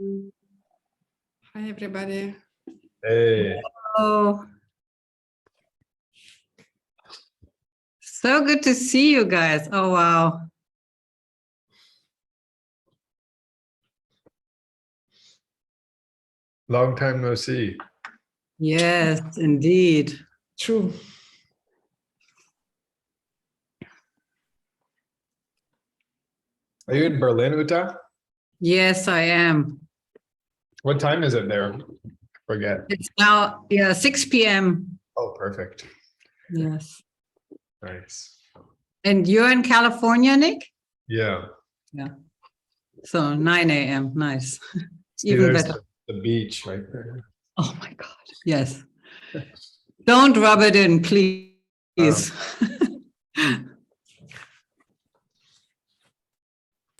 Hi, everybody. Hey. Oh, so good to see you guys. Oh, wow. Long time no see. Yes, indeed. True. Are you in Berlin, Uta? Yes, I am. What time is it there? Forget. It's now, 6 p.m. Oh, perfect. Yes. Nice. And you're in California, Nick? Yeah. Yeah. So 9 a.m. Nice. See, Even there's better. the beach right there. Oh my God. Yes. Don't rub it in, please.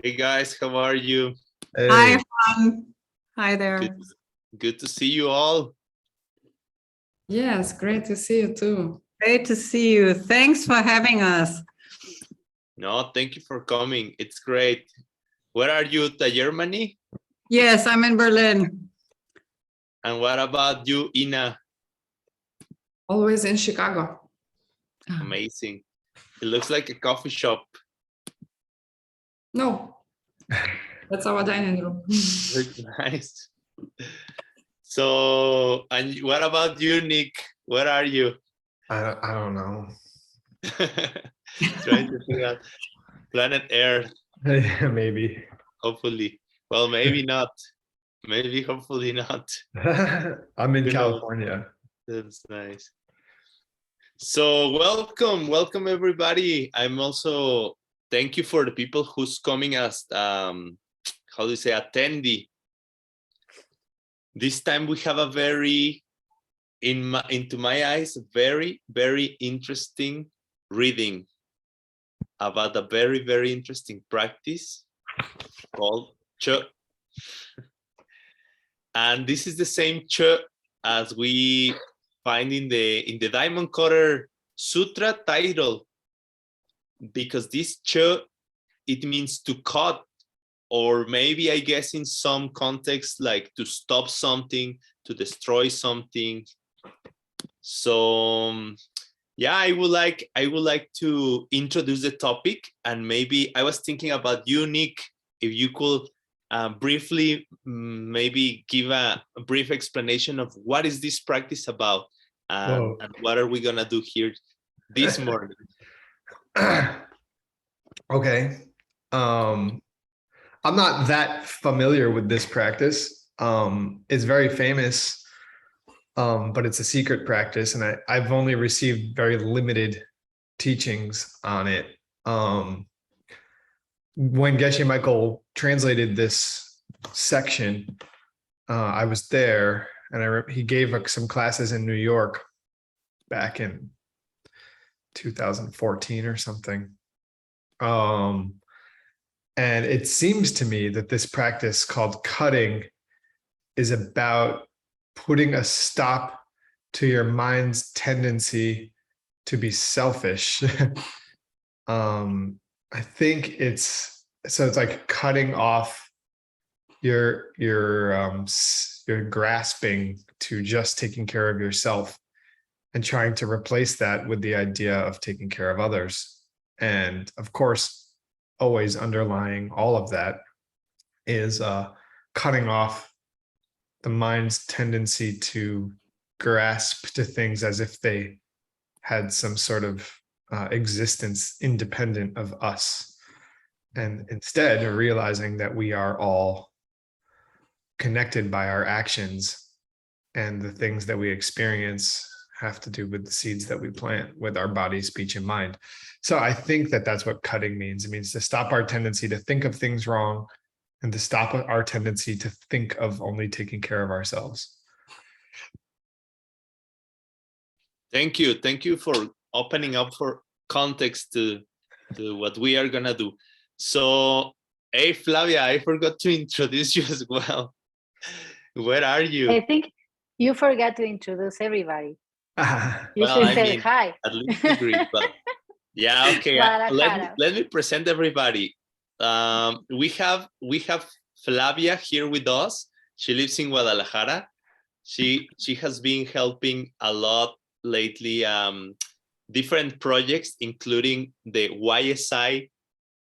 Hey guys, how are you? Hey. Hi, Fun. Hi there. Good to see you all. Yes, great to see you too. Great to see you. Thanks for having us. No, thank you for coming. It's great. Where are you, Germany? Yes, I'm in Berlin. And what about you, Ina? Always in Chicago. Amazing. It looks like a coffee shop. No, that's our dining room. Looks nice. So, and what about you, Nick? Where are you? I don't know. Trying to figure out planet Earth, Maybe. hopefully. Well, maybe not. Maybe, hopefully not. I'm in Who knows? California. That's nice. So welcome everybody. I'm also thank you for the people who's coming as how do you say attendee. This time we have a very into my eyes very interesting reading about a very interesting practice called Chod. And this is the same Chod as we find in the Diamond Cutter Sutra title, because this Chod, it means to cut, or maybe I guess in some context like to stop something, to destroy something. So yeah, I would like to introduce the topic, and maybe I was thinking about you, Nick, if you could briefly maybe give a brief explanation of what is this practice about, and what are we gonna do here this morning. Okay. I'm not that familiar with this practice. It's very famous, but it's a secret practice, and I've only received very limited teachings on it. When Geshe Michael translated this section, I was there, and he gave some classes in New York back in 2014 or something. And it seems to me that this practice called cutting is about putting a stop to your mind's tendency to be selfish. I think it's like cutting off your grasping to just taking care of yourself and trying to replace that with the idea of taking care of others. And of course, always underlying all of that is cutting off the mind's tendency to grasp to things as if they had some sort of existence independent of us, and instead realizing that we are all connected by our actions, and the things that we experience have to do with the seeds that we plant with our body, speech, and mind. So I think that that's what cutting means. It means to stop our tendency to think of things wrong, and to stop our tendency to think of only taking care of ourselves. Thank you for opening up for context to what we are gonna do. So, hey Flavia, I forgot to introduce you as well. Where are you? I think you forgot to introduce everybody. You Well, should I say mean, hi. at least agree, but yeah, okay. Let me present everybody. We have Flavia here with us. She lives in Guadalajara. She has been helping a lot lately, different projects, including the YSI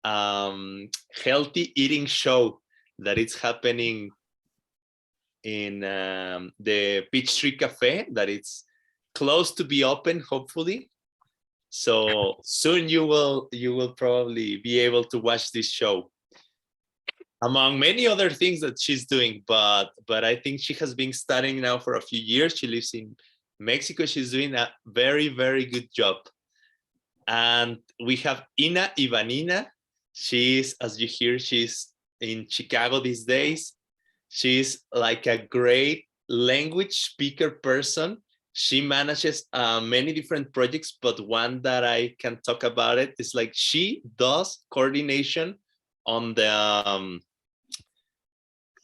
healthy eating show that is happening in the Peachtree Cafe, that it's close to be open, hopefully. So soon you will probably be able to watch this show, among many other things that she's doing. But I think she has been studying now for a few years. She lives in Mexico. She's doing a very, very good job. And we have Ina Ivanina. She's, as you hear, she's in Chicago these days. She's like a great language speaker person. She manages many different projects, but one that I can talk about it is like she does coordination on the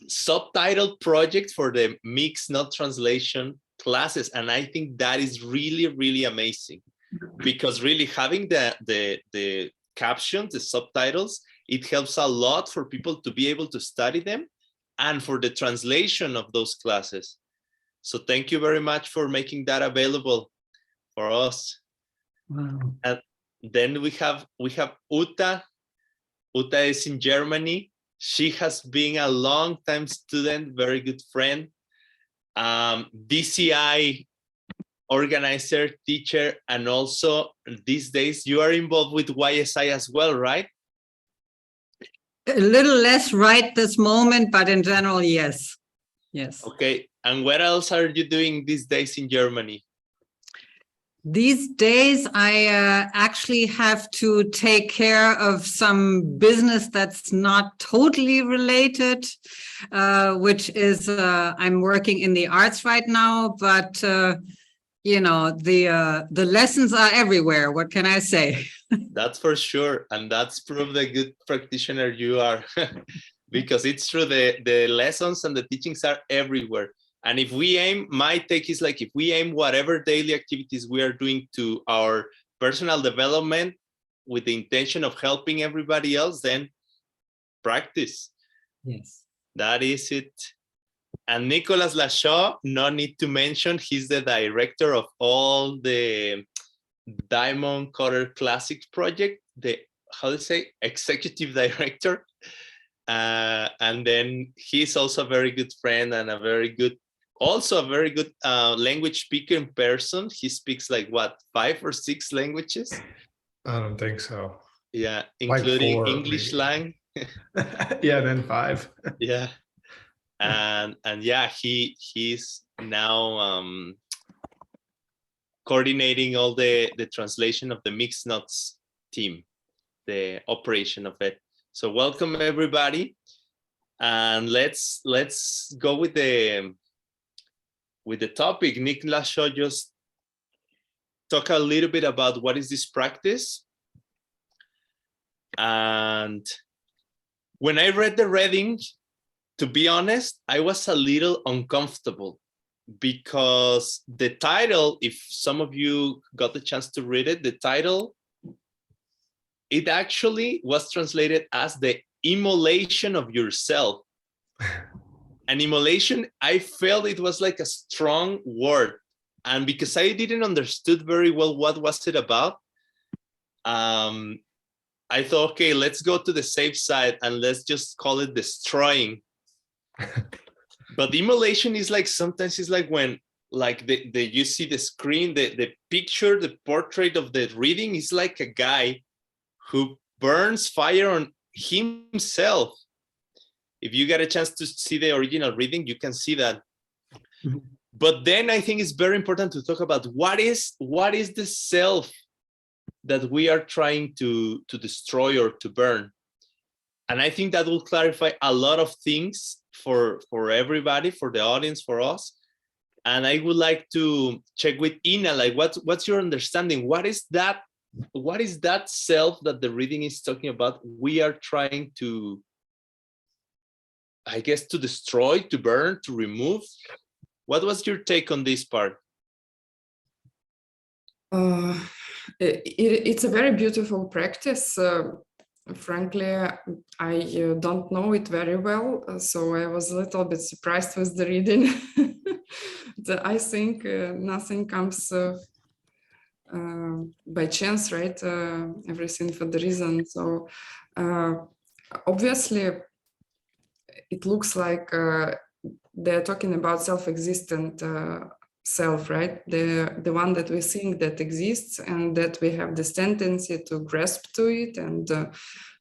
subtitle project for the mixed not translation classes. And I think that is really, really amazing, because really having the captions, the subtitles, it helps a lot for people to be able to study them and for the translation of those classes. So thank you very much for making that available for us. Wow. And then we have Uta. Uta is in Germany. She has been a long time student, very good friend, DCI organizer, teacher, and also these days you are involved with YSI as well, right? A little less right this moment, but in general, yes. Yes. Okay. And what else are you doing these days in Germany? These days, I actually have to take care of some business that's not totally related, which is I'm working in the arts right now, but you know, the lessons are everywhere. What can I say? That's for sure. And that's proof the good practitioner you are, because it's true, the lessons and the teachings are everywhere. And if we aim, my take is like, if we aim whatever daily activities we are doing to our personal development with the intention of helping everybody else, then practice. Yes. That is it. And Nicolas Lachaud, no need to mention, he's the director of all the Diamond Cutter Classics project, the, how to say, executive director. And then he's also a very good friend and a very good language speaker in person. He speaks like what, 5 or 6 languages? I don't think so. Yeah, Like including 4, English maybe. lang. Yeah, then 5. Yeah. And yeah, he's now coordinating all the translation of the Mixed Nuts team, the operation of it. So welcome everybody, and let's go with the topic. Nick Lachaud just talk a little bit about what is this practice. And when I read the reading, to be honest, I was a little uncomfortable, because the title, if some of you got the chance to read it, the title, it actually was translated as the immolation of yourself. And immolation, I felt it was like a strong word. And because I didn't understood very well what was it about, I thought, okay, let's go to the safe side and let's just call it destroying. But immolation is like, sometimes it's like when, like you see the screen, the picture, the portrait of the reading is like a guy who burns fire on himself. If you get a chance to see the original reading, you can see that. Mm-hmm. But then I think it's very important to talk about what is the self that we are trying to destroy or to burn. And I think that will clarify a lot of things for everybody, for the audience, for us. And I would like to check with Ina, like what's your understanding? What is that self that the reading is talking about? We are trying to, I guess, to destroy, to burn, to remove. What was your take on this part? It's a very beautiful practice. frankly, I don't know it very well, so I was a little bit surprised with the reading. I think nothing comes by chance, right? Everything for the reason. So obviously, it looks like they're talking about self-existent self, right? The one that we think that exists and that we have this tendency to grasp to it and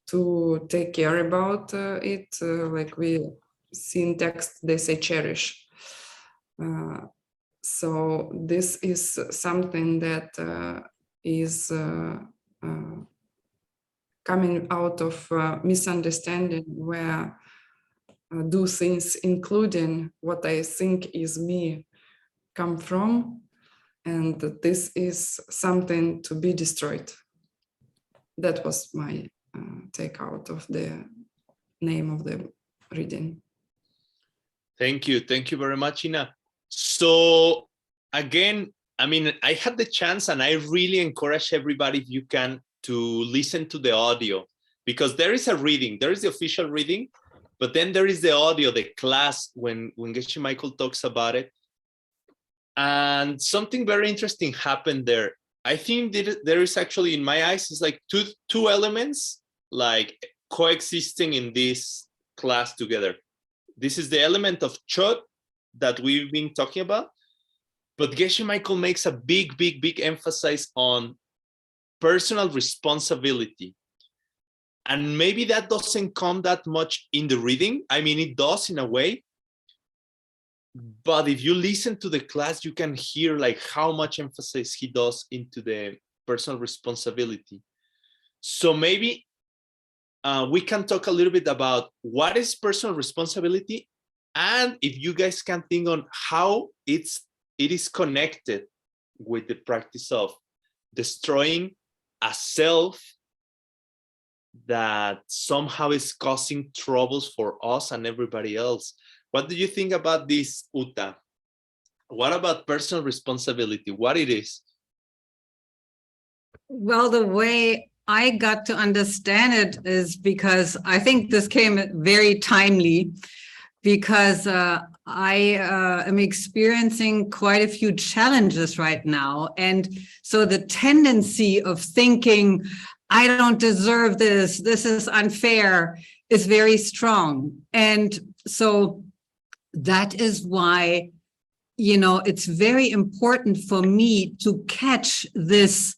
to take care about it, like we see in text, they say cherish. So this is something that is coming out of misunderstanding, where do things, including what I think is me, come from, and this is something to be destroyed. That was my take out of the name of the reading. Thank you very much, Ina. So again, I mean, I had the chance, and I really encourage everybody, if you can, to listen to the audio, because there is a reading, there is the official reading, but then there is the audio, the class, when Geshe Michael talks about it. And something very interesting happened there. I think that there is actually, in my eyes, it's like two elements like coexisting in this class together. This is the element of Chod that we've been talking about, but Geshe Michael makes a big emphasis on personal responsibility. And maybe that doesn't come that much in the reading. I mean, it does in a way, but if you listen to the class, you can hear like how much emphasis he does into the personal responsibility. So maybe we can talk a little bit about what is personal responsibility, and if you guys can think on how it is connected with the practice of destroying a self that somehow is causing troubles for us and everybody else. What do you think about this, Uta? What about personal responsibility? What it is? Well, the way I got to understand it is because I think this came very timely, because I am experiencing quite a few challenges right now. And so the tendency of thinking, I don't deserve this, this is unfair, is very strong. And so that is why, you know, it's very important for me to catch this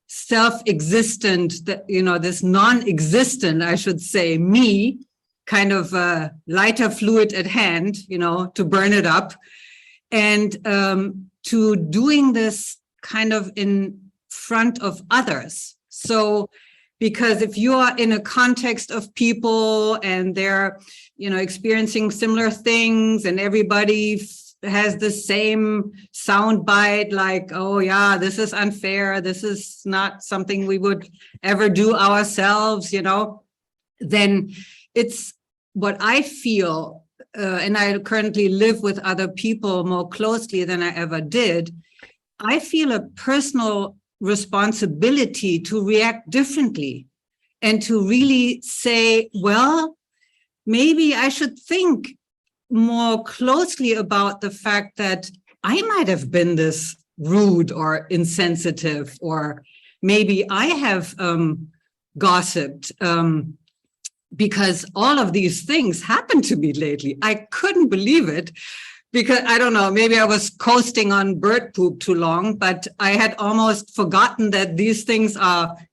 self-existent, that, you know, this non-existent, I should say, me, kind of lighter fluid at hand, you know, to burn it up, and to doing this kind of in front of others. So, because if you are in a context of people and they're, you know, experiencing similar things, and everybody has the same sound bite, like, oh yeah, this is unfair, this is not something we would ever do ourselves, you know, then it's what I feel, and I currently live with other people more closely than I ever did. I feel a personal responsibility to react differently and to really say, well, maybe I should think more closely about the fact that I might have been this rude or insensitive, or maybe I have gossiped, because all of these things happened to me lately. I couldn't believe it, because I don't know, maybe I was coasting on bird poop too long, but I had almost forgotten that these things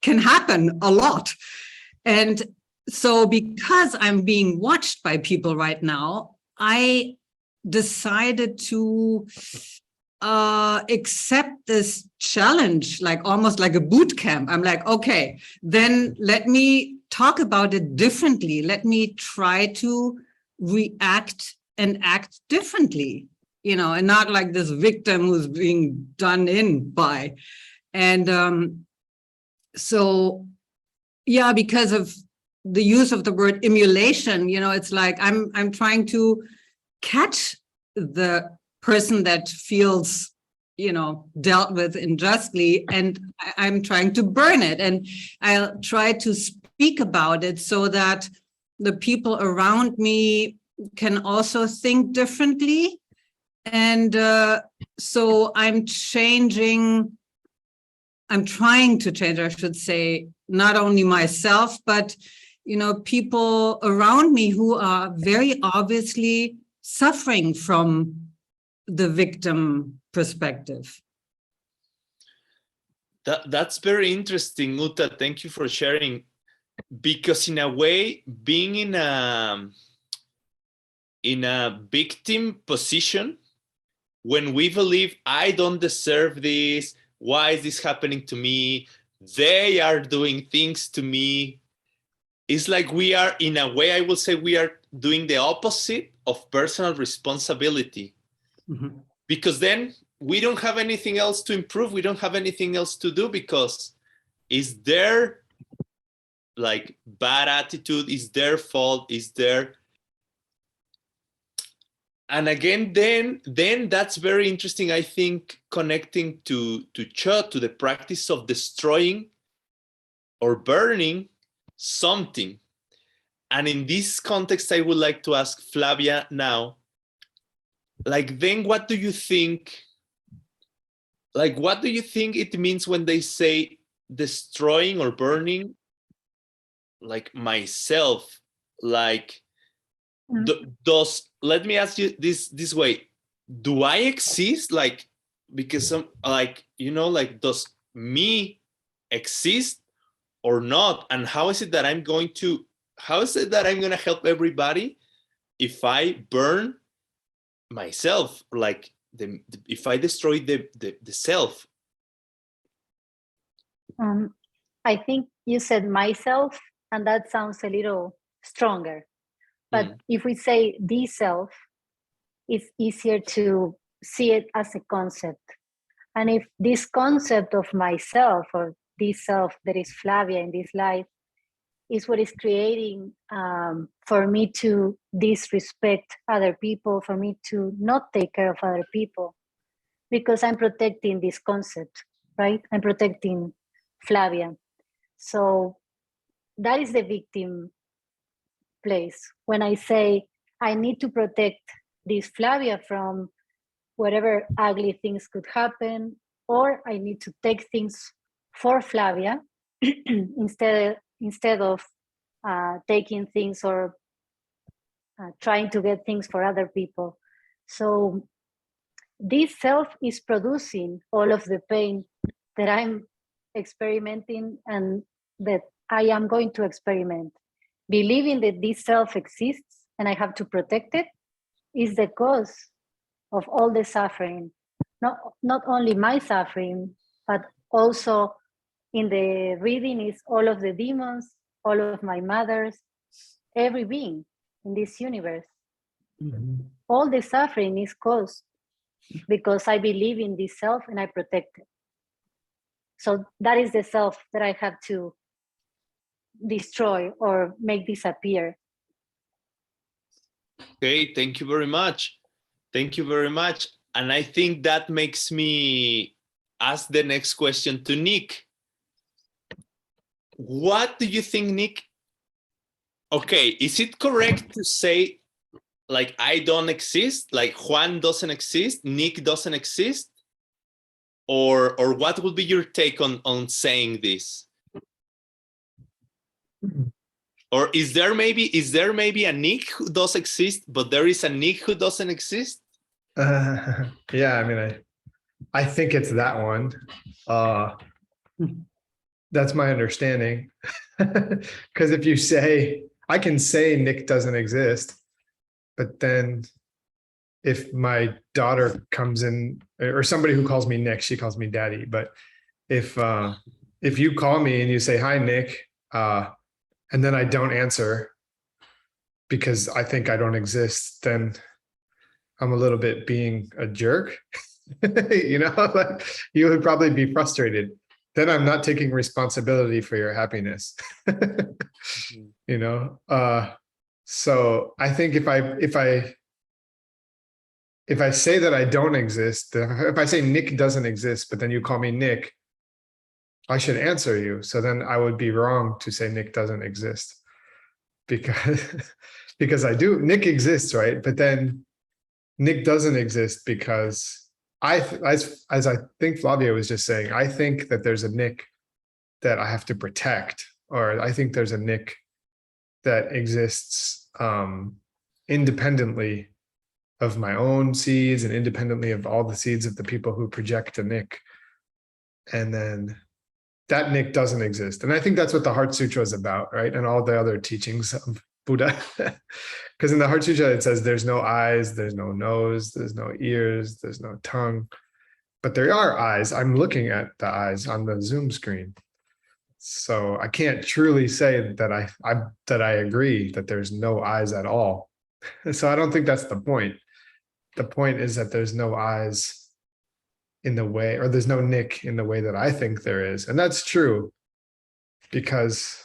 can happen a lot. And so because I'm being watched by people right now, I decided to accept this challenge, like almost like a boot camp. I'm like, okay, then let me talk about it differently. Let me try to react and act differently, you know, and not like this victim who's being done in by. And so, yeah, because of the use of the word emulation, you know, it's like I'm trying to catch the person that feels dealt with unjustly, and I'm trying to burn it. And I'll try to speak about it so that the people around me can also think differently. And so I'm trying to change, I should say, not only myself, but, people around me who are very obviously suffering from the victim perspective. That's very interesting, Uta. Thank you for sharing. Because in a way, being in a victim position, when we believe I don't deserve this, why is this happening to me? They are doing things to me. It's like we are, in a way, I will say we are doing the opposite of personal responsibility. Mm-hmm. Because then we don't have anything else to improve. We don't have anything else to do because it's their bad attitude, is their fault, is their. And again, then that's very interesting, I think, connecting to Chod, to the practice of destroying or burning something. And in this context, I would like to ask Flavia now, then what do you think, what do you think it means when they say destroying or burning, myself, let me ask you this way, do I exist? Because some, does me exist or not? And how is it that I'm going to help everybody if I burn myself, if I destroy the self? I think you said myself, and that sounds a little stronger. But if we say the self, it's easier to see it as a concept. And if this concept of myself, or this self that is Flavia in this life, is what is creating for me to disrespect other people, for me to not take care of other people, because I'm protecting this concept, right? I'm protecting Flavia. So that is the victim place. When I say I need to protect this Flavia from whatever ugly things could happen, or I need to take things for Flavia instead of taking things or trying to get things for other people. So this self is producing all of the pain that I'm experimenting and that I am going to experiment. Believing that this self exists and I have to protect it is the cause of all the suffering. Not only my suffering, but also in the reading is all of the demons, all of my mothers, every being in this universe. Mm-hmm. All the suffering is caused because I believe in this self and I protect it. So that is the self that I have to destroy or make disappear. Okay, thank you very much. Thank you very much. And I think that makes me ask the next question to Nick. What do you think, Nick? Okay, is it correct to say I don't exist, Juan doesn't exist, Nick doesn't exist? Or what would be your take on saying this? Or is there maybe a Nick who does exist, but there is a Nick who doesn't exist? Yeah, I mean, I think it's that one. That's my understanding. Because if you say, I can say Nick doesn't exist, but then if my daughter comes in, or somebody who calls me Nick, she calls me daddy. But if you call me and you say, hi, Nick, and then I don't answer because I think I don't exist, then I'm a little bit being a jerk. You would probably be frustrated. Then I'm not taking responsibility for your happiness. So I think if if I say that I don't exist, if I say Nick doesn't exist, but then you call me Nick, I should answer you. So then I would be wrong to say Nick doesn't exist, because because I do. Nick exists, right? But then Nick doesn't exist because as I think Flavia was just saying, I think that there's a Nick that I have to protect, or I think there's a Nick that exists independently of my own seeds and independently of all the seeds of the people who project a Nick. And then that Nick doesn't exist. And I think that's what the Heart Sutra is about, right? And all the other teachings of Buddha. Because in the Heart Sutra, it says there's no eyes, there's no nose, there's no ears, there's no tongue. But there are eyes. I'm looking at the eyes on the Zoom screen. So I can't truly say that I agree that there's no eyes at all. So I don't think that's the point. The point is that there's no eyes in the way, or there's no Nick in the way that I think there is. And that's true because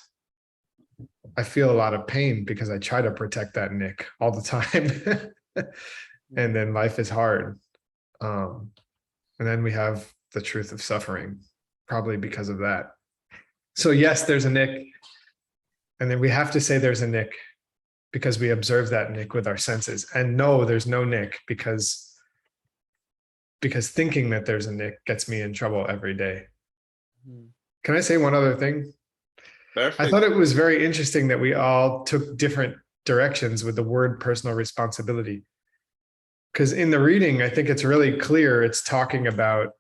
I feel a lot of pain because I try to protect that Nick all the time. And then life is hard. And then we have the truth of suffering, probably because of that. So yes, there's a Nick. And then we have to say there's a Nick because we observe that Nick with our senses. And no, there's no Nick because thinking that there's a Nick gets me in trouble every day. Can I say one other thing? Perfect. I thought it was very interesting that we all took different directions with the word personal responsibility. Because in the reading, I think it's really clear it's talking about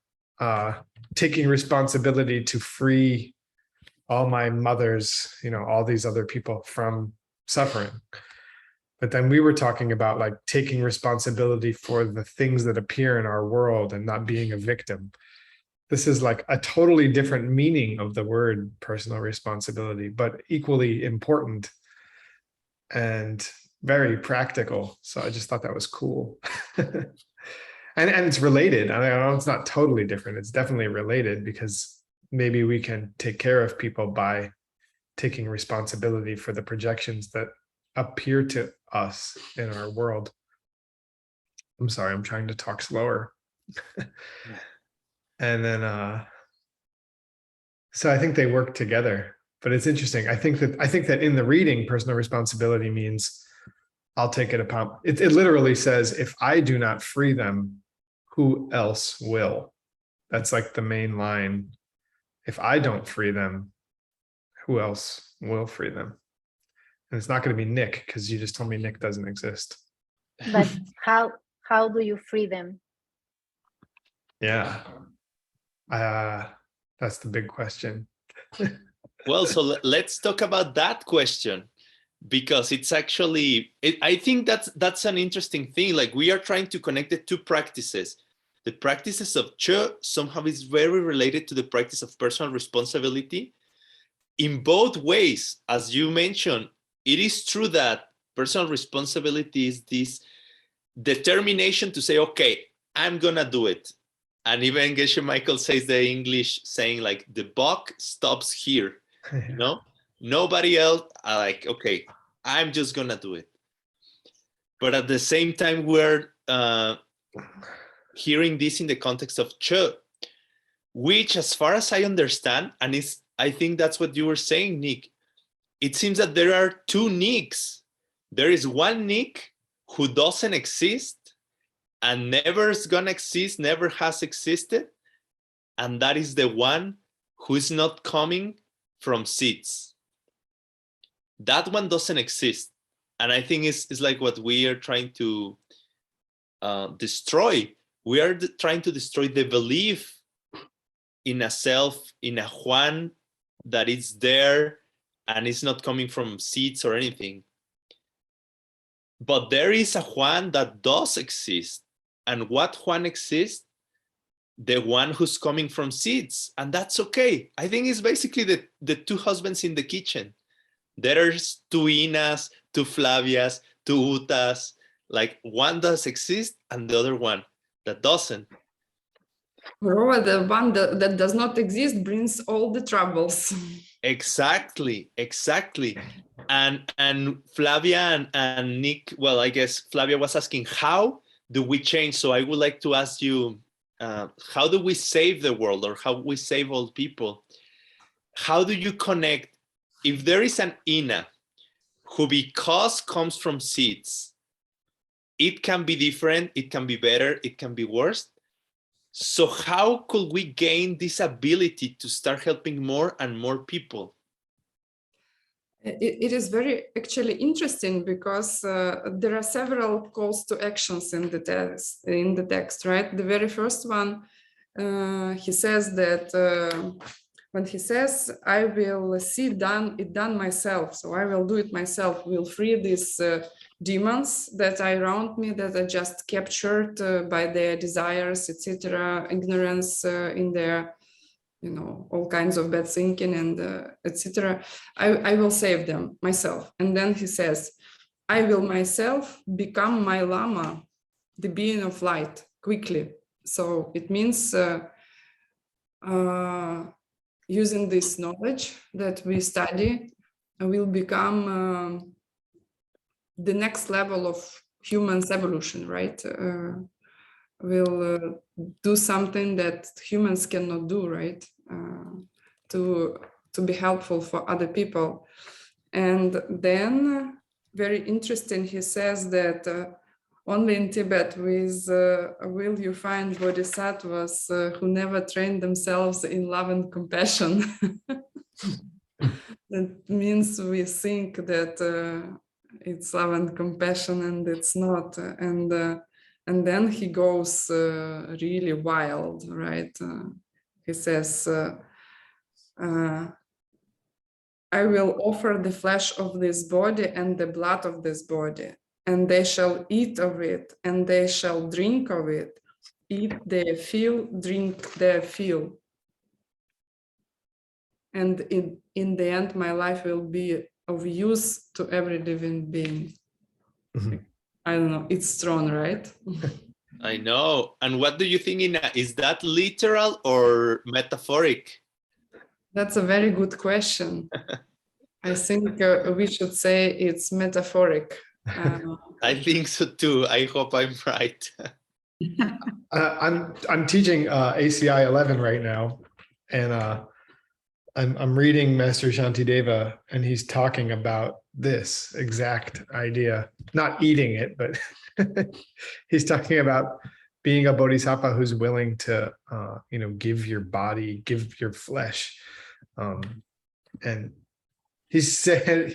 taking responsibility to free all my mothers, all these other people from suffering. But then we were talking about like taking responsibility for the things that appear in our world and not being a victim. This is like a totally different meaning of the word personal responsibility, but equally important and very practical. So I just thought that was cool. and it's related. I know it's not totally different. It's definitely related because maybe we can take care of people by taking responsibility for the projections that appear to us in our world. I'm sorry, I'm trying to talk slower. And then so I think they work together, but it's interesting. I think that in the reading, personal responsibility means I'll take it upon it. It literally says, if I do not free them, who else will? That's like the main line. If I don't free them, who else will free them? And it's not going to be Nick, because you just told me Nick doesn't exist. But how do you free them? Yeah. That's the big question. Well, so let's talk about that question, because it's actually, I think that's an interesting thing. Like, we are trying to connect the two practices. The practices of Chod somehow is very related to the practice of personal responsibility. In both ways, as you mentioned, it is true that personal responsibility is this determination to say, okay, I'm gonna do it. And even Geshe Michael says the English saying, like, the buck stops here. Nobody else, like, okay, I'm just gonna do it. But at the same time, we're hearing this in the context of Chod, which, as far as I understand, and I think that's what you were saying, Nick, it seems that there are two Nicks. There is one Nick who doesn't exist and never is gonna exist, never has existed, and that is the one who is not coming from seeds. That one doesn't exist, and I think it's like what we are trying to destroy. We are trying to destroy the belief in a self, in a Juan that is there and it's not coming from seeds or anything. But there is a Juan that does exist. And what Juan exists? The one who's coming from seeds. And that's okay. I think it's basically the two husbands in the kitchen. There's two Inas, two Flavias, two Utas. Like, one does exist and the other one that doesn't. Moreover, the one that does not exist brings all the troubles. Exactly. And Flavia and Nick, well, I guess Flavia was asking, how do we change? So I would like to ask you, how do we save the world, or how we save all people? How do you connect, if there is an Ina who, because comes from seeds, it can be different, it can be better, it can be worse. So how could we gain this ability to start helping more and more people? It is very actually interesting because there are several calls to actions in the text, right? The very first one, he says that when he says, I will see it done myself, so I will do it myself, will free these demons that are around me, that are just captured by their desires, etc., ignorance in their, all kinds of bad thinking and etc. I will save them myself. And then he says, I will myself become my Lama, the being of light, quickly. So it means using this knowledge that we study, will become the next level of humans' evolution, right? Will do something that humans cannot do, right? To be helpful for other people. And then, very interesting, he says that only in Tibet will you find bodhisattvas who never trained themselves in love and compassion. That means we think that it's love and compassion, and it's not. And then he goes really wild, right? He says, I will offer the flesh of this body and the blood of this body, and they shall eat of it, and they shall drink of it. Eat their fill, drink their fill. And in the end, my life will be of use to every living being. Mm-hmm. I don't know, it's strong, right? I know. And what do you think, Ina? Is that literal or metaphoric? That's a very good question. I think we should say it's metaphoric. I think so too. I hope I'm right. I'm teaching ACI 11 right now, and I'm reading Master Shantideva, and he's talking about this exact idea, not eating it, but he's talking about being a bodhisattva who's willing to, give your body, give your flesh. And he's saying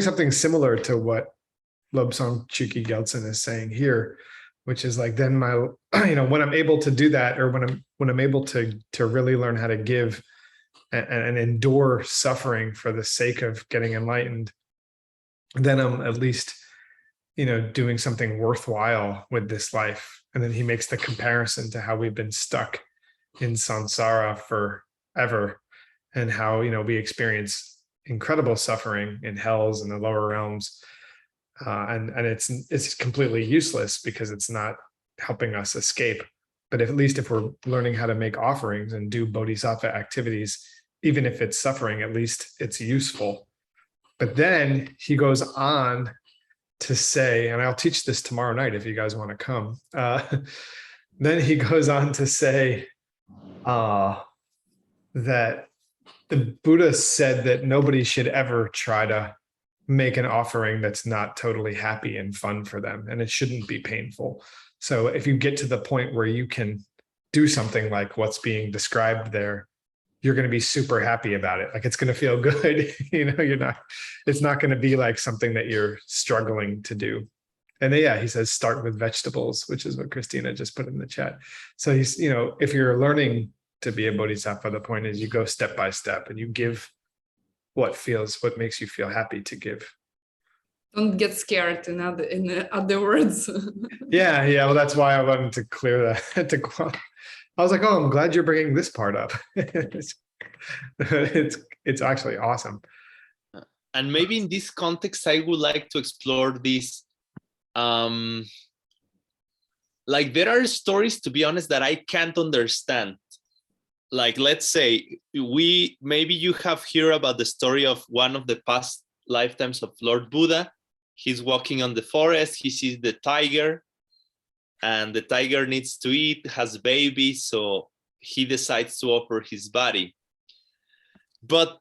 something similar to what Lobsang Chuki Gyaltsen is saying here, which is like, then my, when I'm able to do that, or when I'm able to really learn how to give and endure suffering for the sake of getting enlightened, then I'm at least, doing something worthwhile with this life. And then he makes the comparison to how we've been stuck in samsara forever, and how, we experience incredible suffering in hells and the lower realms. And it's completely useless because it's not helping us escape. But at least if we're learning how to make offerings and do bodhisattva activities, even if it's suffering, at least it's useful. But then he goes on to say, and I'll teach this tomorrow night if you guys want to come. Then he goes on to say that the Buddha said that nobody should ever try to make an offering that's not totally happy and fun for them, and it shouldn't be painful. So if you get to the point where you can do something like what's being described there, you're going to be super happy about it. Like, it's going to feel good. It's not going to be like something that you're struggling to do. And then, yeah, he says, start with vegetables, which is what Christina just put in the chat. So he's, if you're learning to be a bodhisattva, the point is you go step by step and you give what makes you feel happy to give. Don't get scared, in other words. Yeah. Well, that's why I wanted to clear that. I was like, oh, I'm glad you're bringing this part up. It's actually awesome. And maybe in this context, I would like to explore this. Like, there are stories, to be honest, that I can't understand. Like, let's say maybe you have heard about the story of one of the past lifetimes of Lord Buddha, He's walking on the forest, he sees the tiger, and the tiger needs to eat, has babies, so he decides to offer his body. But,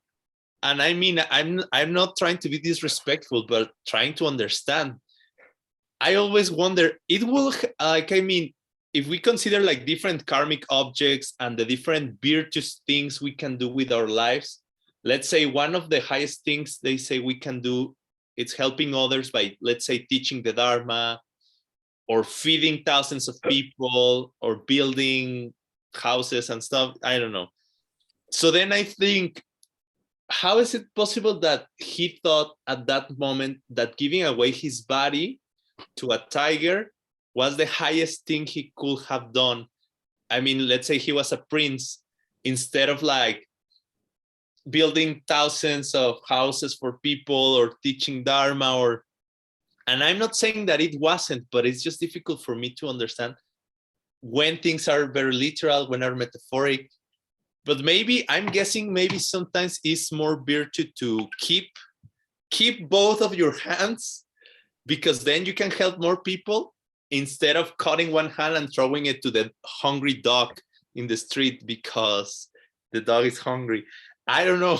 and I mean, I'm not trying to be disrespectful, but trying to understand. I always wonder, it will, like, I mean, if we consider like different karmic objects and the different virtuous things we can do with our lives, let's say one of the highest things they say we can do, it's helping others by, let's say, teaching the Dharma, or feeding thousands of people, or building houses and stuff. I don't know. So then I think, how is it possible that he thought at that moment that giving away his body to a tiger was the highest thing he could have done? I mean, let's say he was a prince, instead of like building thousands of houses for people or teaching Dharma, or, and I'm not saying that it wasn't, but it's just difficult for me to understand when things are very literal, when are metaphoric. But maybe, I'm guessing, maybe sometimes it's more virtue to keep both of your hands, because then you can help more people, instead of cutting one hand and throwing it to the hungry dog in the street because the dog is hungry. I don't know.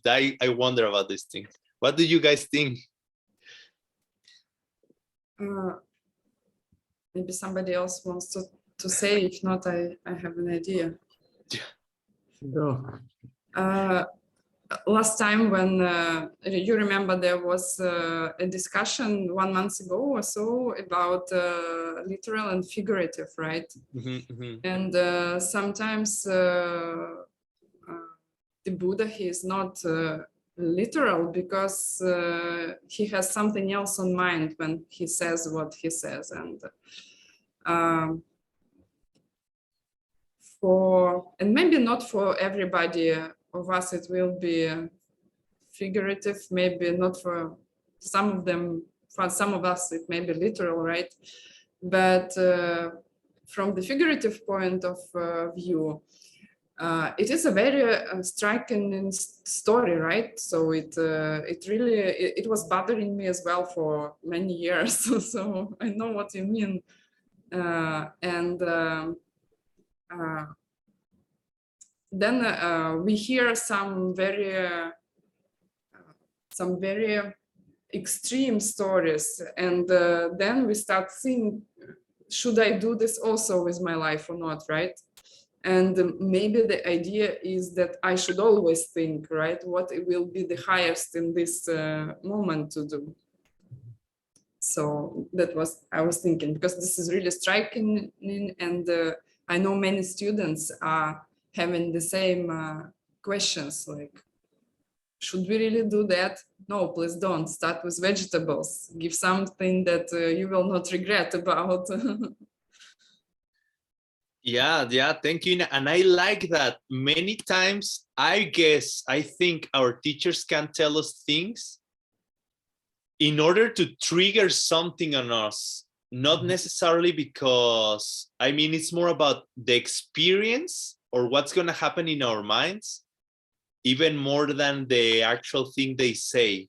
I wonder about these things. What do you guys think? Maybe somebody else wants to say. If not, I have an idea. Go. Last time when you remember, there was a discussion 1 month ago or so about literal and figurative, right? And sometimes the Buddha, he is not literal, because he has something else on mind when he says what he says. And and maybe not for everybody of us it will be figurative, maybe not for some of them, for some of us it may be literal, right? But from the figurative point of view, it is a very striking story, right? So it really, it was bothering me as well for many years. So I know what you mean. Then we hear some very extreme stories, and then we start thinking, should I do this also with my life or not, right? And maybe the idea is that I should always think, right, what will be the highest in this moment to do. So that was, I was thinking, because this is really striking, and I know many students are having the same questions, like, should we really do that? No, please don't. Start with vegetables. Give something that you will not regret about. Yeah, thank you. And I like that. Many times, I think our teachers can tell us things in order to trigger something on us, not necessarily because, I mean, it's more about the experience or what's going to happen in our minds, even more than the actual thing they say.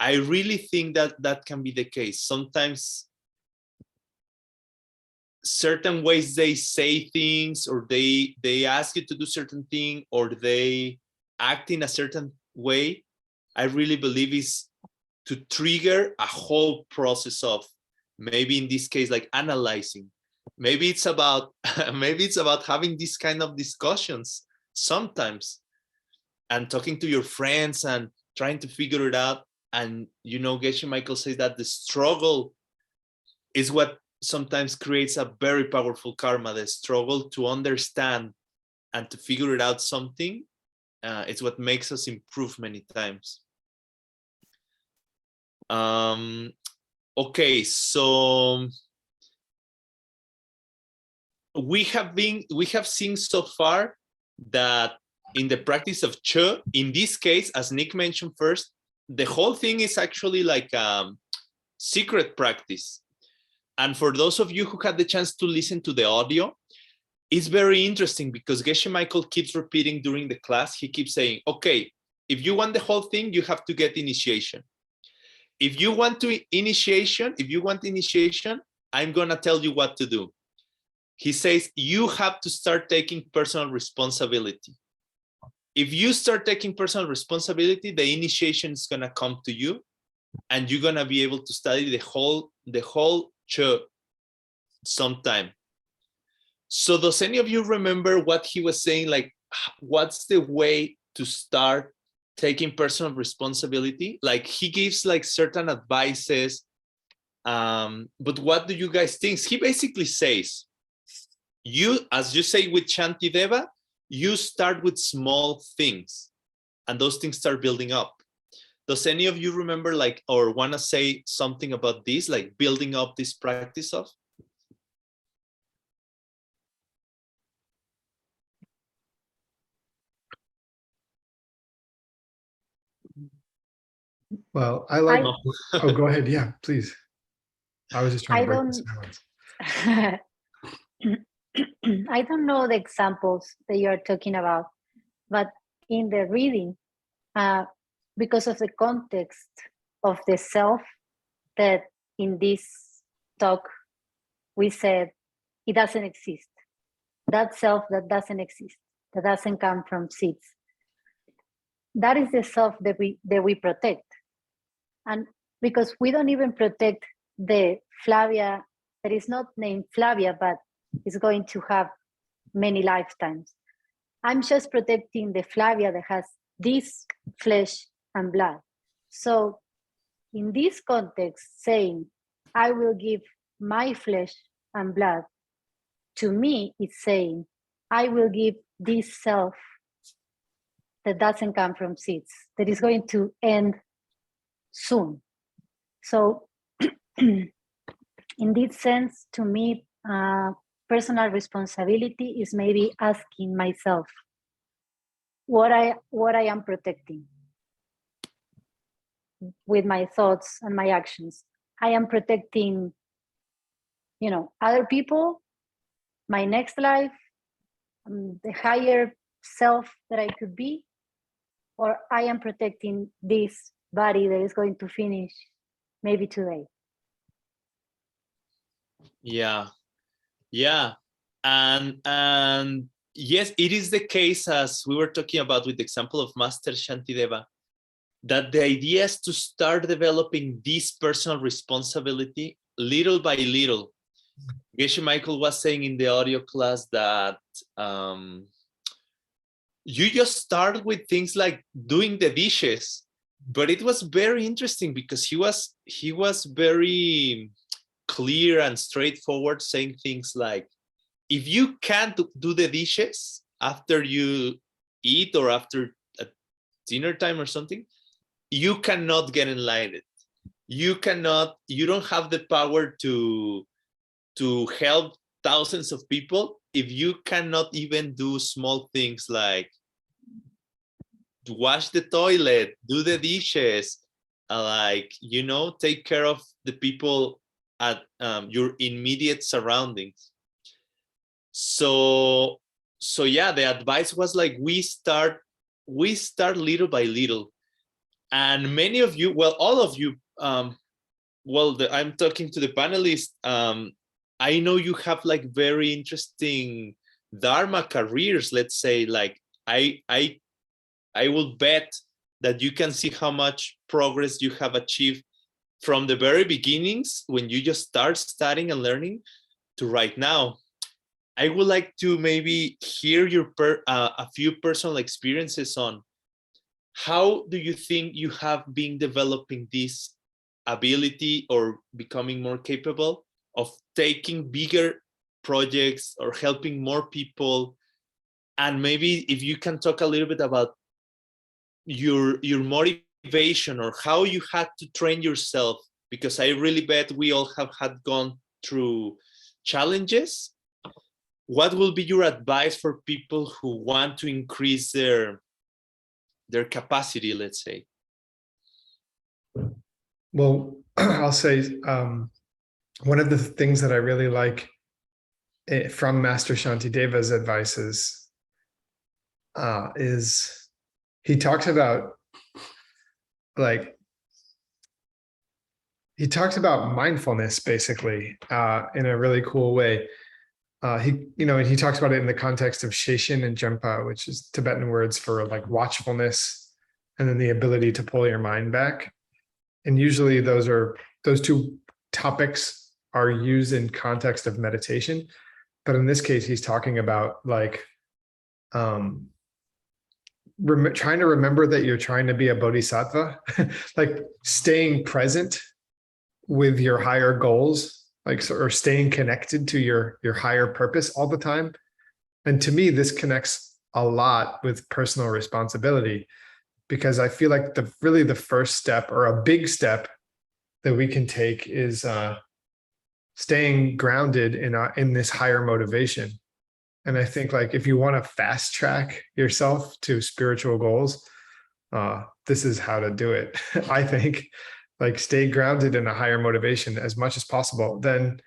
I really think that that can be the case. Sometimes certain ways they say things, or they ask you to do certain thing, or they act in a certain way, I really believe is to trigger a whole process of, maybe in this case, like analyzing. Maybe it's about having these kind of discussions sometimes, and talking to your friends and trying to figure it out. And Geshe Michael says that the struggle is what sometimes creates a very powerful karma. The struggle to understand and to figure it out something, it's what makes us improve many times. Okay, so we have seen so far that in the practice of Chod, in this case, as Nick mentioned first, the whole thing is actually like secret practice. And for those of you who had the chance to listen to the audio, it's very interesting because Geshe Michael keeps repeating during the class. He keeps saying, okay, if you want the whole thing, you have to get initiation. if you want initiation, I'm gonna tell you what to do. He says, you have to start taking personal responsibility. If you start taking personal responsibility, the initiation is gonna come to you, and you're gonna be able to study the whole Chod sometime. So does any of you remember what he was saying? Like, what's the way to start taking personal responsibility? Like, he gives like certain advices, but what do you guys think? He basically says, you, as you say with Shantideva, you start with small things, and those things start building up. Does any of you remember, like, or want to say something about this, like building up this practice of? Well, I like. I- Oh, go ahead. Yeah, please. I was just trying to break the silence. I don't know the examples that you're talking about, but in the reading, because of the context of the self, that in this talk we said it doesn't exist. That self that doesn't exist, that doesn't come from seeds. That is the self that we protect. And because we don't even protect the Flavia that is not named Flavia, but is going to have many lifetimes. I'm just protecting the Flavia that has this flesh and blood. So in this context, saying, I will give my flesh and blood, to me, it's saying, I will give this self that doesn't come from seeds, that is going to end soon. So in this sense, to me, personal responsibility is maybe asking myself what I am protecting with my thoughts and my actions. I am protecting, other people, my next life, the higher self that I could be, or I am protecting this body that is going to finish maybe today. Yeah, and yes, it is the case, as we were talking about with the example of Master Shantideva, that the idea is to start developing this personal responsibility little by little. Geshe Michael was saying in the audio class that you just start with things like doing the dishes, but it was very interesting because he was very clear and straightforward, saying things like, if you can't do the dishes after you eat or after dinner time or something, you cannot get enlightened. You don't have the power to help thousands of people if you cannot even do small things like wash the toilet, do the dishes, take care of the people at your immediate surroundings. So yeah, the advice was like, we start little by little. And many of you, well, all of you, I'm talking to the panelists, I know you have like very interesting Dharma careers, let's say. Like I will bet that you can see how much progress you have achieved from the very beginnings when you just start studying and learning to right now. I would like to maybe hear your a few personal experiences on how do you think you have been developing this ability or becoming more capable of taking bigger projects or helping more people. And maybe if you can talk a little bit about your motivation or how you had to train yourself, because I really bet we all have had gone through challenges. What will be your advice for people who want to increase their capacity, let's say? Well, I'll say one of the things that I really like from Master Shantideva's advices is he talks about like he talks about mindfulness basically in a really cool way. He talks about it in the context of Sheshin and Jempa, which is Tibetan words for like watchfulness, and then the ability to pull your mind back. And usually those two topics are used in context of meditation. But in this case, he's talking about like trying to remember that you're trying to be a bodhisattva, like staying present with your higher goals, or staying connected to your higher purpose all the time. And to me, this connects a lot with personal responsibility, because I feel like the first step, or a big step that we can take, is staying grounded in this higher motivation. And I think like if you want to fast track yourself to spiritual goals, this is how to do it. I think like stay grounded in a higher motivation as much as possible. Then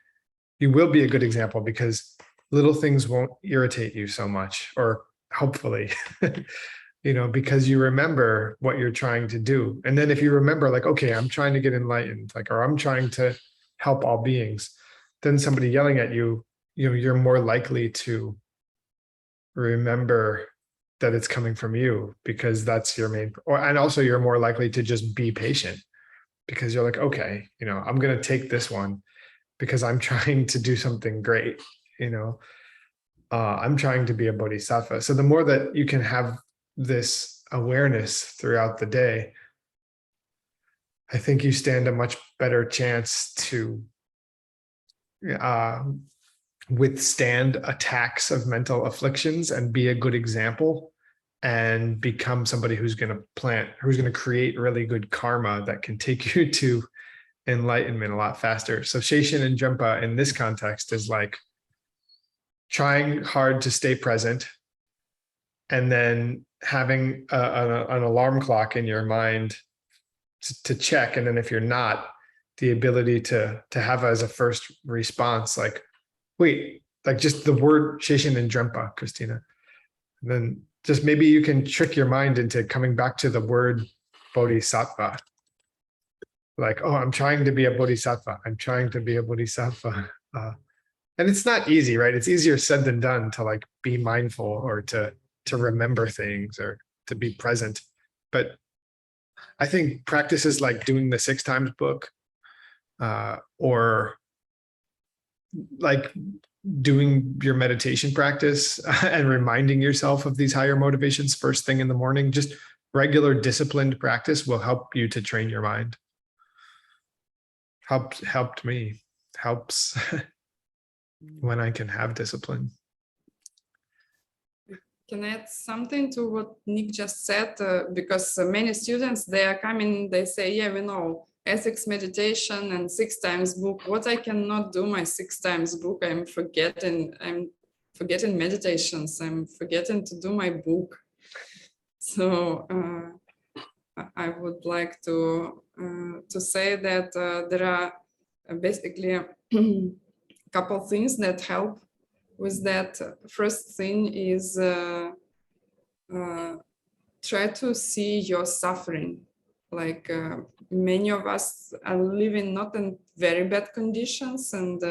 you will be a good example, because little things won't irritate you so much, or hopefully, because you remember what you're trying to do. And then if you remember like, okay, I'm trying to get enlightened, or I'm trying to help all beings, then somebody yelling at you, you're more likely to remember that it's coming from you, because that's your main, and also you're more likely to just be patient, because you're like, okay, I'm going to take this one because I'm trying to do something great. I'm trying to be a bodhisattva. So the more that you can have this awareness throughout the day, I think you stand a much better chance to withstand attacks of mental afflictions and be a good example, and become somebody who's going to create really good karma that can take you to enlightenment a lot faster. So Sheshin and Jempa in this context is like trying hard to stay present, and then having an alarm clock in your mind to check. And then if you're not, the ability to have as a first response, like, wait, like just the word Sheshin and Jempa, Christina. And then just maybe you can trick your mind into coming back to the word bodhisattva. Like, oh, I'm trying to be a bodhisattva. I'm trying to be a bodhisattva. And it's not easy, right? It's easier said than done to like be mindful, or to remember things, or to be present. But I think practices like doing the 6 times book, or like doing your meditation practice and reminding yourself of these higher motivations first thing in the morning, just regular disciplined practice will help you to train your mind. Helped me, helps when I can have discipline. Can I add something to what Nick just said? Because many students, they are coming, they say, yeah, we know ethics meditation and 6 times book. What I cannot do my 6 times book, I'm forgetting meditations, I'm forgetting to do my book. So I would like to say that there are basically a couple things that help with that. First thing is try to see your suffering. Like many of us are living not in very bad conditions, and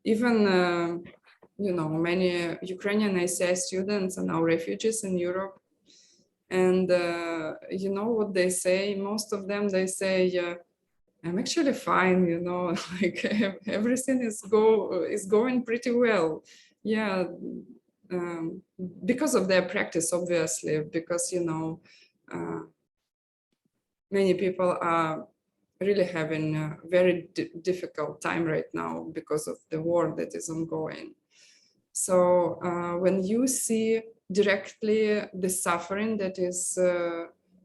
even many Ukrainian ICI students are now refugees in Europe. And you know what they say? Most of them, they say, I'm actually fine, like everything is going pretty well. Yeah, because of their practice, obviously, because, many people are really having a very difficult time right now because of the war that is ongoing. So when you see directly the suffering that is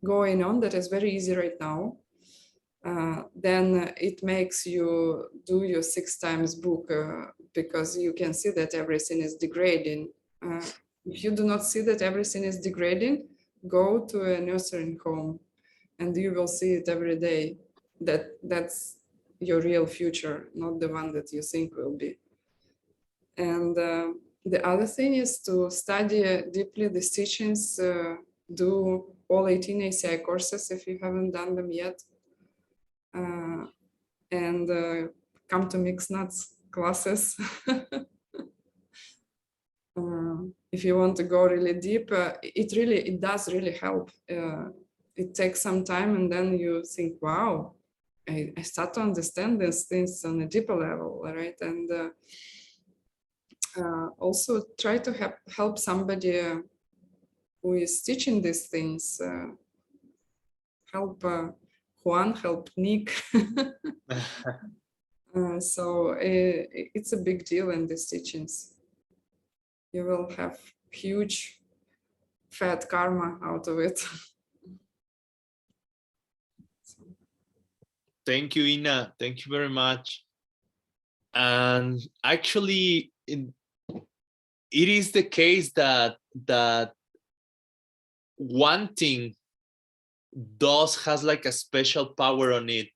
going on, that is very easy right now, then it makes you do your 6 times book, because you can see that everything is degrading. If you do not see that everything is degrading, go to a nursing home and you will see it every day. That's your real future, not the one that you think will be. And the other thing is to study deeply the teachings, do all 18 ACI courses if you haven't done them yet. and come to mixed nuts classes. If you want to go really deep, it does really help. It takes some time, and then you think, wow, I start to understand these things on a deeper level, right? And also try to help somebody who is teaching these things. Help Juan, help Nick. So it's a big deal in these teachings. You will have huge fat karma out of it. Thank you, Ina. Thank you very much. And actually, it is the case that wanting has like a special power on it.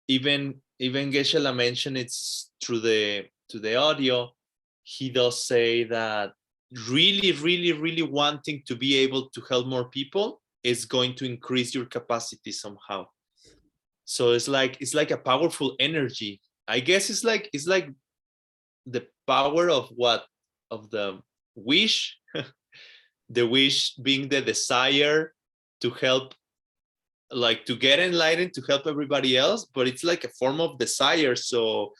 Even Geshe-la mentioned it's through the audio. He does say that really wanting to be able to help more people is going to increase your capacity somehow. So it's like a powerful energy. I guess it's like the power of the wish, the wish being the desire to help, like to get enlightened, to help everybody else, but it's like a form of desire. So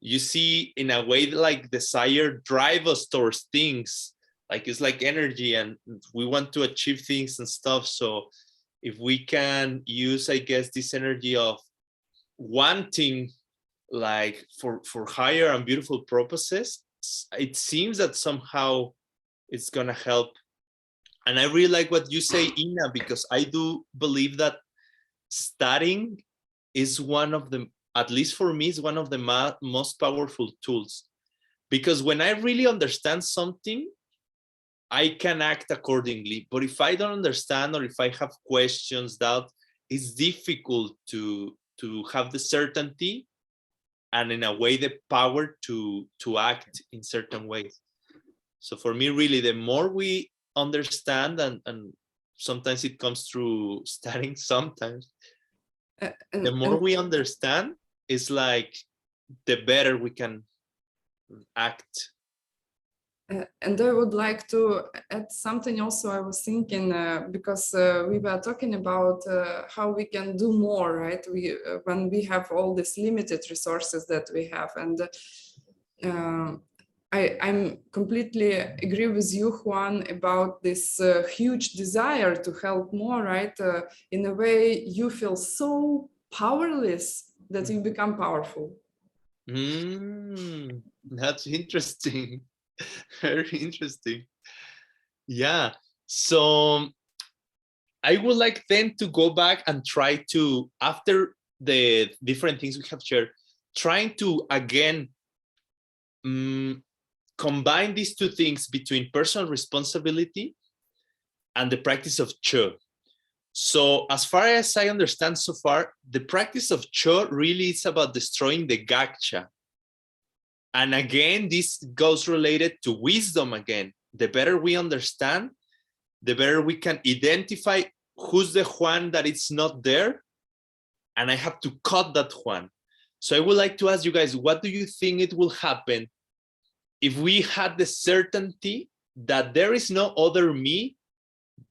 you see, in a way, like desire drive us towards things, like it's like energy, and we want to achieve things and stuff. So if we can use, I guess, this energy of wanting, like for higher and beautiful purposes, it seems that somehow it's gonna help. And I really like what you say, Ina, because I do believe that studying is one of the, at least for me, is one of the most powerful tools. Because when I really understand something, I can act accordingly. But if I don't understand, or if I have questions, doubt, it's difficult to have the certainty and, in a way, the power to act in certain ways. So for me, really, the more we understand, and sometimes it comes through studying, sometimes the more we understand, is like the better we can act. And I would like to add something also. I was thinking, because we were talking about how we can do more, right? When we have all these limited resources that we have. And I'm completely agree with you, Juan, about this huge desire to help more, right? In a way, you feel so powerless that you become powerful. That's interesting. Very interesting. Yeah. So I would like then to go back and try to, after the different things we have shared, trying to again combine these two things between personal responsibility and the practice of Chod. So as far as I understand so far, the practice of Chod really is about destroying the gaksha. And again, this goes related to wisdom again. The better we understand, the better we can identify who's the Juan that it's not there, and I have to cut that Juan. So I would like to ask you guys, what do you think it will happen if we had the certainty that there is no other me,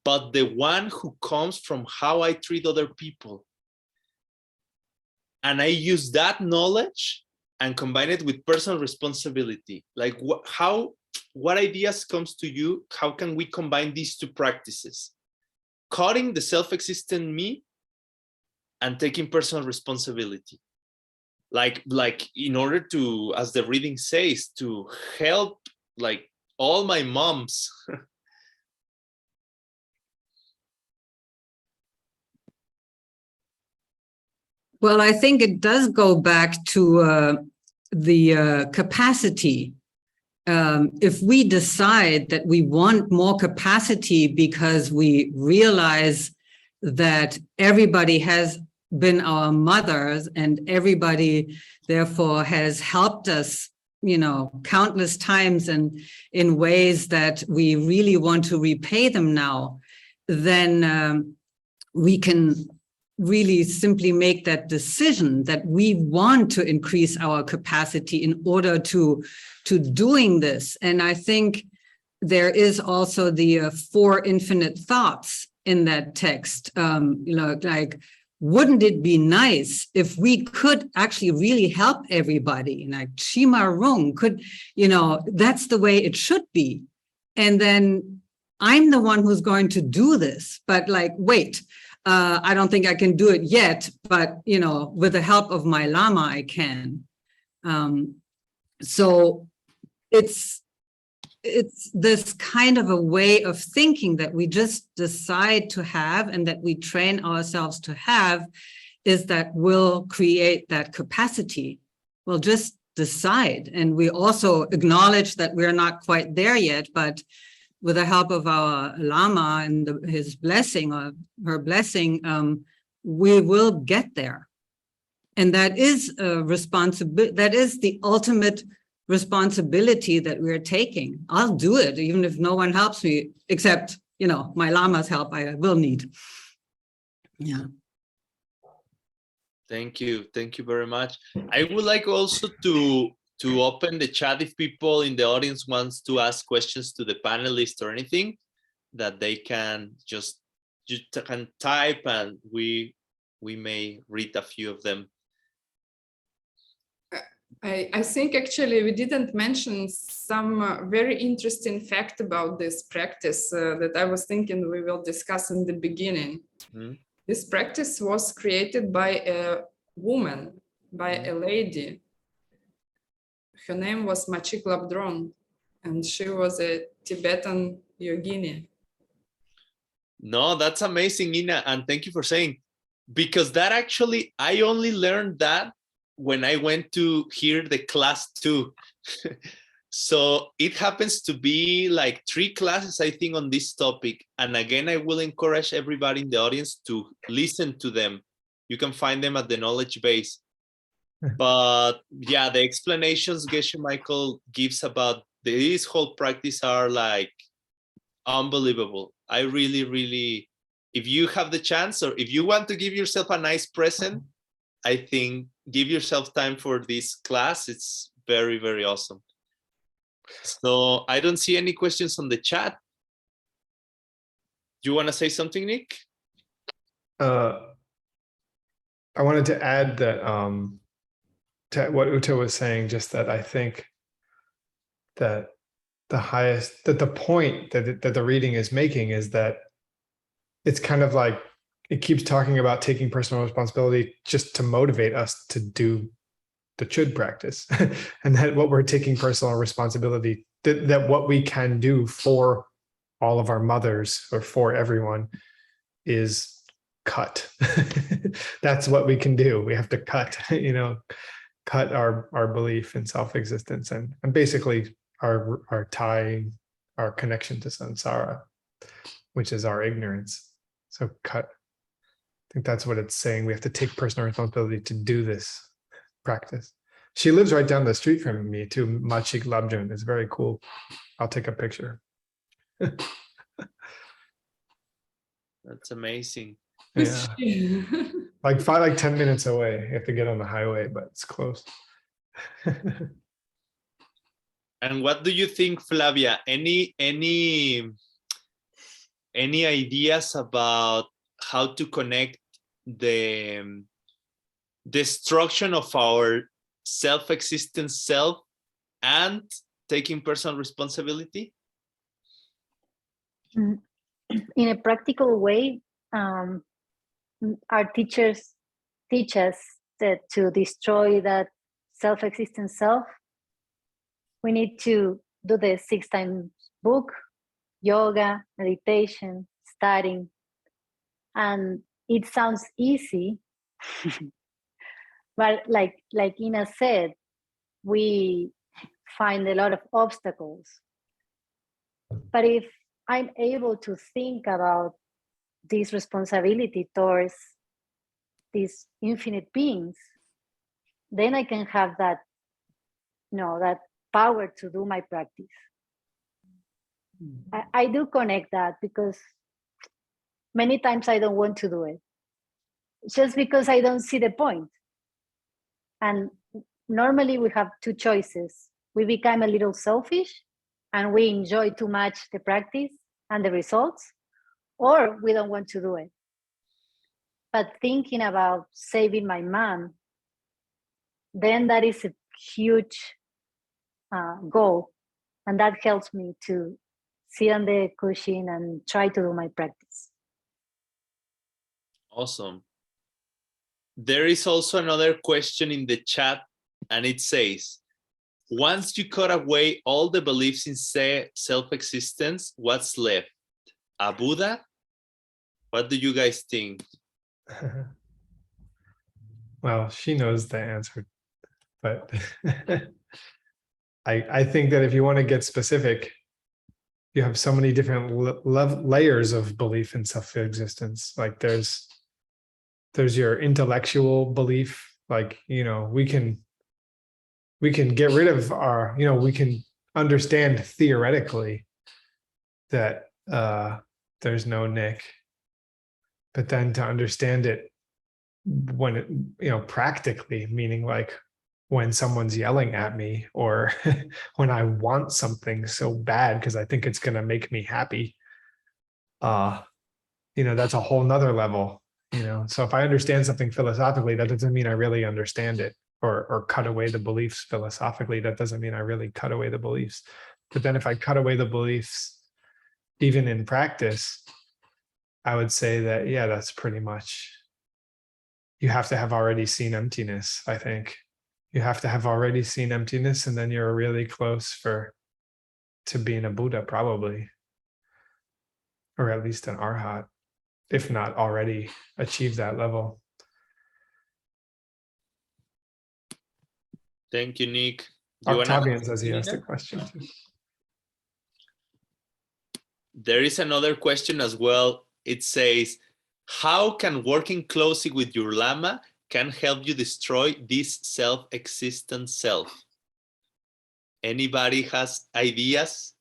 but the one who comes from how I treat other people? And I use that knowledge and combine it with personal responsibility. Like what ideas comes to you? How can we combine these two practices? Cutting the self-existent me and taking personal responsibility. Like in order to, as the reading says, to help like all my moms. Well, I think it does go back to the capacity. If we decide that we want more capacity because we realize that everybody has been our mothers and everybody therefore has helped us, countless times and in ways that we really want to repay them now, then we can really simply make that decision that we want to increase our capacity in order to doing this. And I think there is also the 4 infinite thoughts in that text. Like, wouldn't it be nice if we could actually really help everybody? Like Shima Rung could, that's the way it should be. And then I'm the one who's going to do this, but like, wait, I don't think I can do it yet, but, with the help of my Lama, I can. So it's this kind of a way of thinking that we just decide to have and that we train ourselves to have is that will create that capacity. We'll just decide. And we also acknowledge that we're not quite there yet, but with the help of our Lama and his blessing or her blessing, we will get there. And that is a responsibility. That is the ultimate responsibility that we're taking. I'll do it, even if no one helps me, except, my Lama's help I will need. Yeah. Thank you. Thank you very much. I would like also to open the chat if people in the audience wants to ask questions to the panelists or anything, that they can just can type and we may read a few of them. I think actually we didn't mention some very interesting fact about this practice that I was thinking we will discuss in the beginning. Mm-hmm. This practice was created by a woman, by a lady. Her name was Machik Labdron, and she was a Tibetan yogini. No, that's amazing, Ina, and thank you for saying, because that actually, I only learned that when I went to hear the class 2. So it happens to be like 3 classes, I think, on this topic. And again, I will encourage everybody in the audience to listen to them. You can find them at the knowledge base. But yeah, the explanations Geshe Michael gives about this whole practice are like unbelievable. I really, really, if you have the chance or if you want to give yourself a nice present, I think give yourself time for this class. It's very, very awesome. So I don't see any questions on the chat. Do you want to say something, Nick? I wanted to add that to what Uta was saying, just that I think that the point that the reading is making is that it's kind of like it keeps talking about taking personal responsibility just to motivate us to do the Chod practice. And that what we're taking personal responsibility, that what we can do for all of our mothers or for everyone is cut. That's what we can do. We have to cut, cut our belief in self-existence and basically our tie, our connection to samsara, which is our ignorance. So cut. I think that's what it's saying. We have to take personal responsibility to do this practice. She lives right down the street from me too, Machik Labjun. It's very cool. I'll take a picture. That's amazing. Yeah. like 10 minutes away. You have to get on the highway, but it's close. And what do you think, Flavia? Any ideas about how to connect the destruction of our self-existent self and taking personal responsibility? In a practical way, our teachers teach us that to destroy that self-existent self, we need to do the 6 times book, yoga, meditation, studying. And it sounds easy, but like Ina said, we find a lot of obstacles. But if I'm able to think about this responsibility towards these infinite beings, then I can have that, that power to do my practice. I do connect that because many times I don't want to do it. just because I don't see the point. And normally we have two choices. We become a little selfish and we enjoy too much the practice and the results, or we don't want to do it. But thinking about saving my mom, then that is a huge goal. And that helps me to sit on the cushion and try to do my practice. Awesome. There is also another question in the chat, and it says, once you cut away all the beliefs in self-existence, what's left? A Buddha? What do you guys think? Well, she knows the answer, but I think that if you want to get specific, you have so many different layers of belief in self-existence. Like there's your intellectual belief, like, we can get rid of our, we can understand theoretically that there's no Nick, but then to understand it when it, practically, meaning like when someone's yelling at me, or when I want something so bad because I think it's going to make me happy, that's a whole nother level, so if I understand something philosophically, that doesn't mean I really understand it, or cut away the beliefs philosophically, that doesn't mean I really cut away the beliefs. But then if I cut away the beliefs, even in practice, I would say that, yeah, that's pretty much, you have to have already seen emptiness. I think you have to have already seen emptiness, and then you're really close to being a Buddha, probably, or at least an Arhat, if not already achieved that level. Thank you, Nick. Octavian says he asked a question too. There is another question as well. It says, how can working closely with your Lama can help you destroy this self-existent self? Anybody has ideas?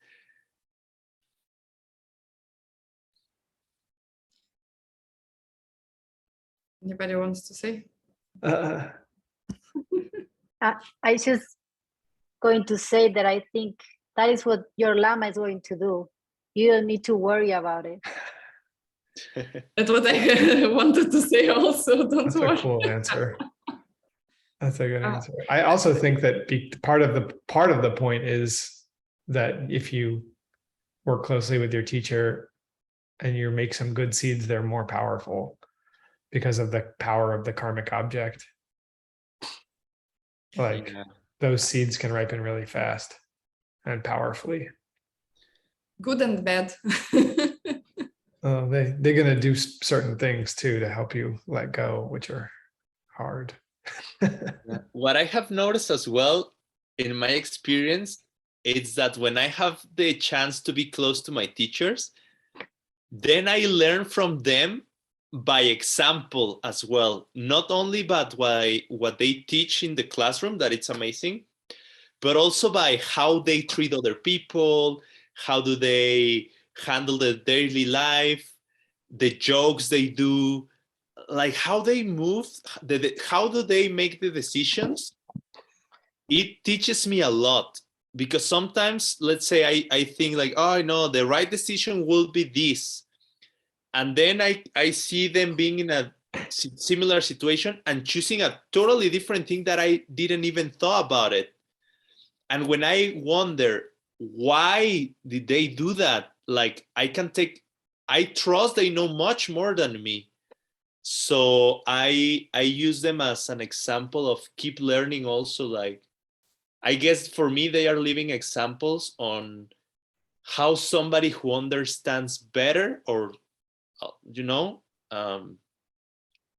Anybody wants to say? I just going to say that I think that is what your Lama is going to do. You don't need to worry about it. That's what I wanted to say also. That's a cool answer. That's a good answer. I also think that part of the point is that if you work closely with your teacher and you make some good seeds, they're more powerful because of the power of the karmic object. Like, yeah, those seeds can ripen really fast and powerfully. Good and bad. They're going to do certain things too to help you let go, which are hard. What I have noticed as well in my experience is that when I have the chance to be close to my teachers, then I learn from them by example as well, not only by what they teach in the classroom, that it's amazing, but also by how they treat other people, how do they handle their daily life, the jokes they do, like how they move, how do they make the decisions. It teaches me a lot, because sometimes, let's say I think like, oh no, the right decision will be this, and then I see them being in a similar situation and choosing a totally different thing that I didn't even thought about it. And when I wonder why did they do that, like I trust they know much more than me. So I use them as an example of keep learning also. Like, I guess for me, they are living examples on how somebody who understands better, or,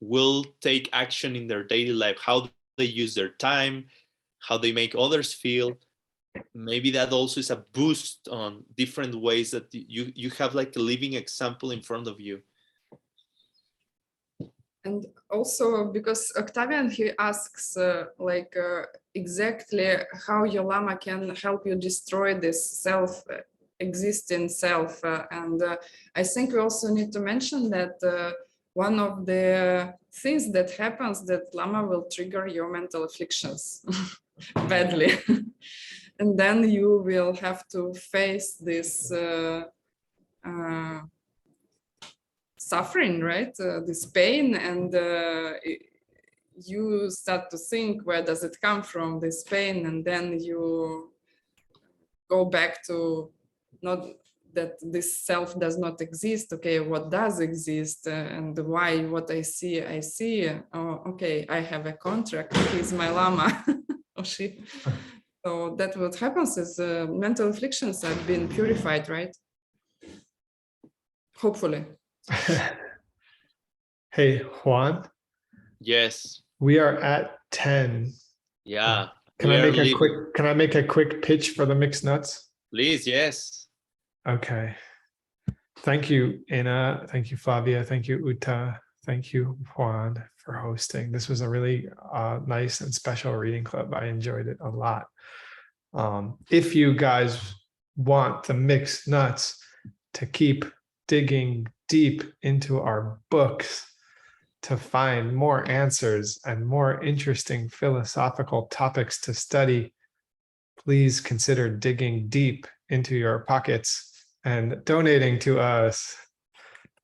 will take action in their daily life, how they use their time, how they make others feel. Maybe that also is a boost on different ways that you have like a living example in front of you. And also because Octavian, he asks exactly how your Lama can help you destroy this existing self. And I think we also need to mention that one of the things that happens that Lama will trigger your mental afflictions badly. And then you will have to face this suffering, right? This pain, and you start to think, where does it come from, this pain? And then you go back to not that this self does not exist. Okay, what does exist, and why? What I see. Oh, okay, I have a contract. He's my Lama or she. So that what happens is mental afflictions have been purified, right? Hopefully. Hey, Juan, Yes. we are at 10. Yeah. Can we I are make a leaving. quick can I make a quick pitch for the mixed nuts? Please, yes. Okay. Thank you, Anna. Thank you, Flavia. Thank you, Uta. Thank you, Juan, for hosting. This was a really nice and special reading club. I enjoyed it a lot. If you guys want the mixed nuts to keep digging deep into our books to find more answers and more interesting philosophical topics to study, please consider digging deep into your pockets and donating to us,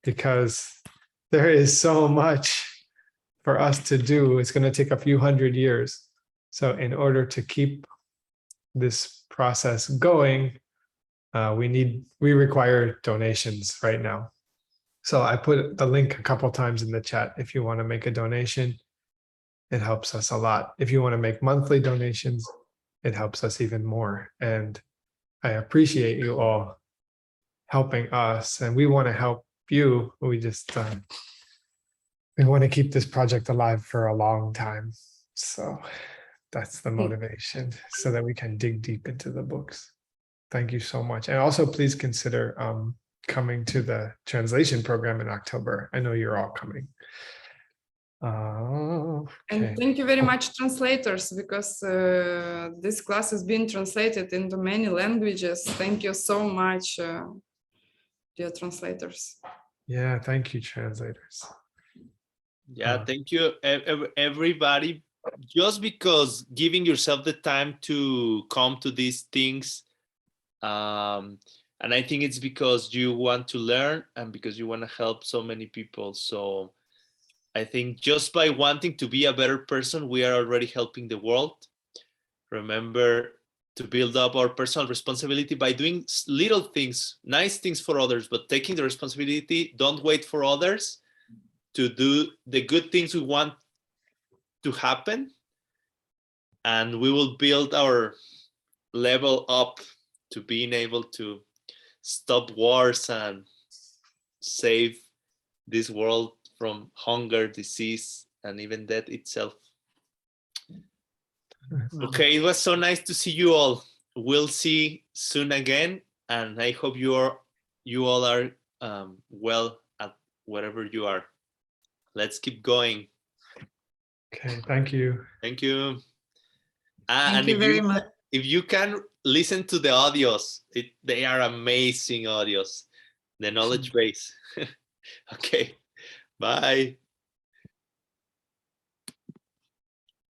because there is so much for us to do. It's going to take a few hundred years. So in order to keep this process going, we require donations right now. So I put the link a couple times in the chat. If you want to make a donation, it helps us a lot. If you want to make monthly donations, it helps us even more. And I appreciate you all helping us, and we want to help you. We just we want to keep this project alive for a long time. So that's the motivation, so that we can dig deep into the books. Thank you so much. And also please consider coming to the translation program in October. I know you're all coming. Okay. And thank you very much, translators, because this class has been translated into many languages. Thank you so much, dear translators. Yeah, thank you, translators. Yeah, thank you, everybody. Just because giving yourself the time to come to these things, and I think it's because you want to learn and because you want to help so many people. So I think just by wanting to be a better person, we are already helping the world. Remember to build up our personal responsibility by doing little things, nice things for others, but taking the responsibility. Don't wait for others to do the good things we want to happen, and we will build our level up to being able to stop wars and save this world from hunger, disease, and even death itself. Okay, it was so nice to see you all. We'll see soon again, and I hope you all are well at wherever you are. Let's keep going. Okay, thank you. Thank you. Thank you very much. If you can listen to the audios, they are amazing audios. The knowledge base. Okay, bye.